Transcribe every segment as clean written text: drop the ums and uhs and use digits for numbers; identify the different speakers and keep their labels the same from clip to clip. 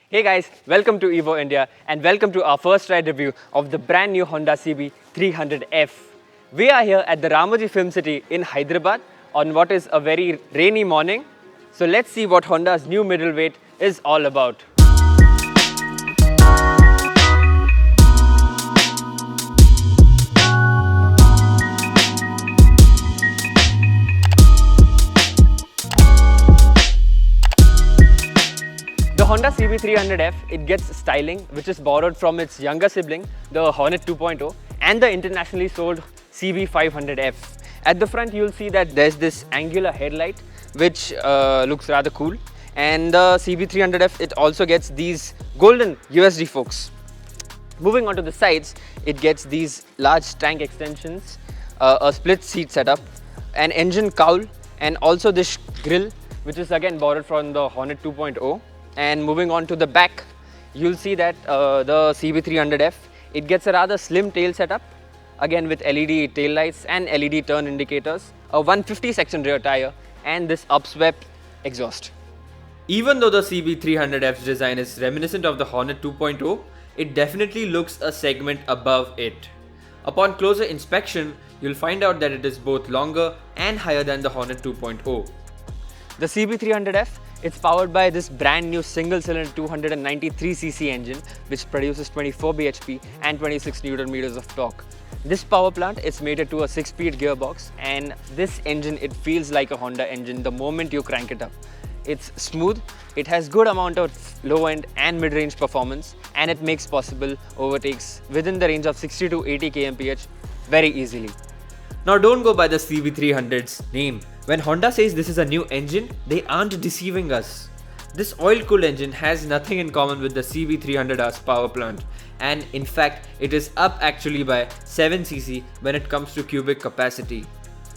Speaker 1: Hey guys, welcome to Evo India and welcome to our first ride review of the brand new Honda CB300F. We are here at the Ramoji Film City in Hyderabad on what is a very rainy morning. So let's see what Honda's new middleweight is all about. The Honda CB300F, it gets styling which is borrowed from its younger sibling, the Hornet 2.0 and the internationally sold CB500F. At the front you'll see that there's this angular headlight which looks rather cool, and the CB300F, it also gets these golden USD forks. Moving on to the sides, it gets these large tank extensions, a split seat setup, an engine cowl, and also this grille which is again borrowed from the Hornet 2.0. And moving on to the back, you'll see that the CB300F, it gets a rather slim tail setup, again with LED tail lights and LED turn indicators, a 150 section rear tire, and this upswept exhaust.
Speaker 2: Even though the CB300F's design is reminiscent of the Hornet 2.0, it definitely looks a segment above it. Upon closer inspection, you'll find out that it is both longer and higher than the Hornet 2.0.
Speaker 1: The CB300F, it's powered by this brand new single-cylinder 293cc engine which produces 24 bhp and 26 Newton meters of torque. This power plant is mated to a 6-speed gearbox, and this engine, it feels like a Honda engine the moment you crank it up. It's smooth, it has good amount of low-end and mid-range performance, and it makes possible overtakes within the range of 60 to 80 kmph very easily.
Speaker 2: Now don't go by the CB300's name. When Honda says this is a new engine, they aren't deceiving us. This oil-cooled engine has nothing in common with the CB300R's power plant, and in fact it is up actually by 7cc when it comes to cubic capacity.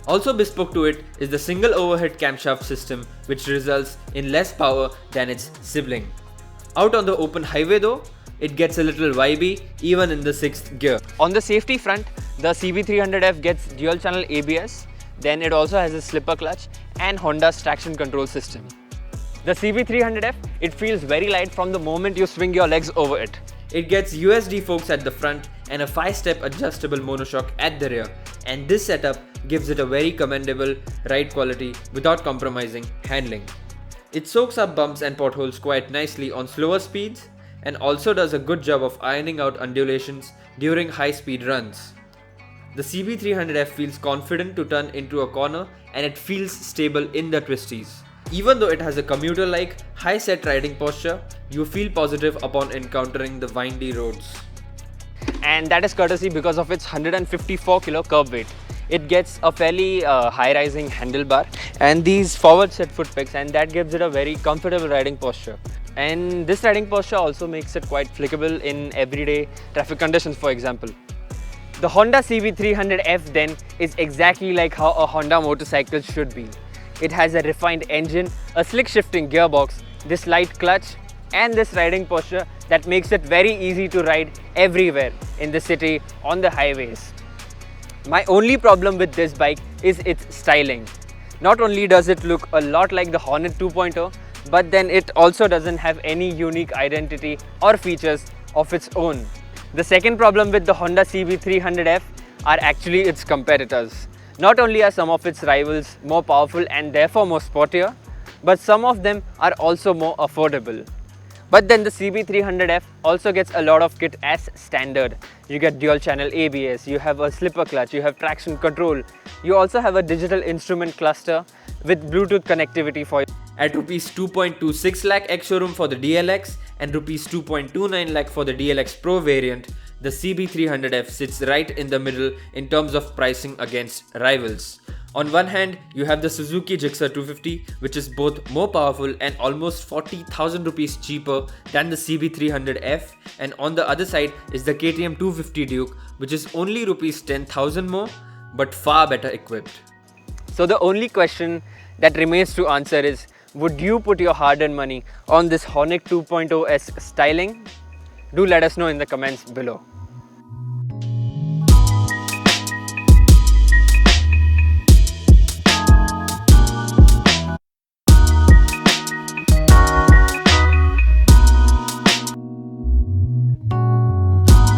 Speaker 2: Also bespoke to it is the single overhead camshaft system, which results in less power than its sibling. Out on the open highway though, it gets a little vibey even in the 6th gear.
Speaker 1: On the safety front, the CB300F gets dual channel ABS, then it also has a slipper clutch and Honda's traction control system. The CB300F, it feels very light from the moment you swing your legs over it.
Speaker 2: It gets USD forks at the front and a 5-step adjustable monoshock at the rear, and this setup gives it a very commendable ride quality without compromising handling. It soaks up bumps and potholes quite nicely on slower speeds and also does a good job of ironing out undulations during high-speed runs. The CB300F feels confident to turn into a corner, and it feels stable in the twisties. Even though it has a commuter-like high-set riding posture, you feel positive upon encountering the windy roads.
Speaker 1: And that is courtesy because of its 154 kilo curb weight. It gets a fairly high-rising handlebar and these forward set foot pegs, and that gives it a very comfortable riding posture. And this riding posture also makes it quite flickable in everyday traffic conditions, for example. The Honda CB300F then is exactly like how a Honda motorcycle should be. It has a refined engine, a slick shifting gearbox, this light clutch, and this riding posture that makes it very easy to ride everywhere in the city, on the highways. My only problem with this bike is its styling. Not only does it look a lot like the Hornet 2.0, but then it also doesn't have any unique identity or features of its own. The second problem with the Honda CB300F are actually its competitors. Not only are some of its rivals more powerful and therefore more sportier, but some of them are also more affordable. But then the CB300F also gets a lot of kit as standard. You get dual channel ABS, you have a slipper clutch, you have traction control, you also have a digital instrument cluster with Bluetooth connectivity for you.
Speaker 2: At Rs 2.26 lakh ex-showroom for the DLX and Rs 2.29 lakh for the DLX Pro variant, the CB300F sits right in the middle in terms of pricing against rivals. On one hand, you have the Suzuki Gixxer 250, which is both more powerful and almost 40,000 rupees cheaper than the CB300F, and on the other side is the KTM 250 Duke, which is only rupees 10,000 more but far better equipped.
Speaker 1: So the only question that remains to answer is, would you put your hard-earned money on this Hornet 2.0's styling? Do let us know in the comments below.